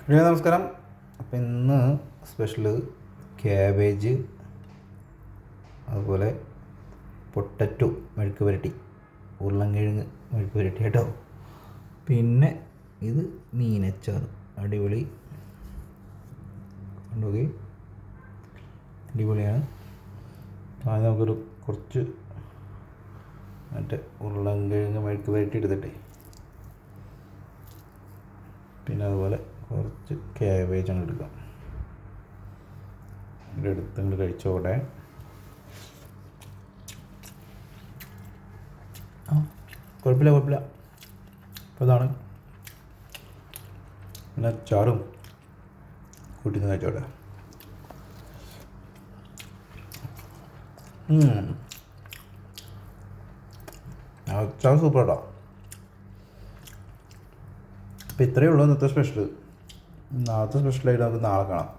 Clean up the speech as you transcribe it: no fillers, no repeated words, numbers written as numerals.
നമസ്കാരം. അപ്പം ഇന്ന് സ്പെഷ്യൽ ക്യാബേജ്, അതുപോലെ പൊട്ടറ്റോ മെഴുക്ക് പുരട്ടി, ഉരുളൻകിഴങ്ങ് മെഴുക്ക് പുരട്ടി കേട്ടോ. പിന്നെ ഇത് മീനച്ചാറ്, അടിപൊളി കൊണ്ടുപോയി അടിപൊളിയാണ്. ആദ്യം നമുക്കൊരു കുറച്ച് മറ്റേ ഉരുളൻകിഴങ്ങ് മെഴുക്ക് പുരട്ടി എടുത്തിട്ടേ, പിന്നെ അതുപോലെ കുറച്ച് ക്യാബേജ് അങ്ങ് എടുക്കാം. ഇവിടെ എടുത്ത് ഇങ്ങോട്ട് കഴിച്ചോടെ. കുഴപ്പമില്ല. അപ്പോൾ ഇതാണ് പിന്നെ ചാറും കൂട്ടി നിന്ന് കഴിച്ചോടെ. ചാറ് സൂപ്പർ കേട്ടോ. അപ്പോൾ ഇത്രയേ ഉള്ളൂ ഇന്നത്തെ സ്പെഷ്യൽ. നാളത്തെ സ്പെഷ്യലായിട്ട് നമുക്ക് നാളെ കാണാം.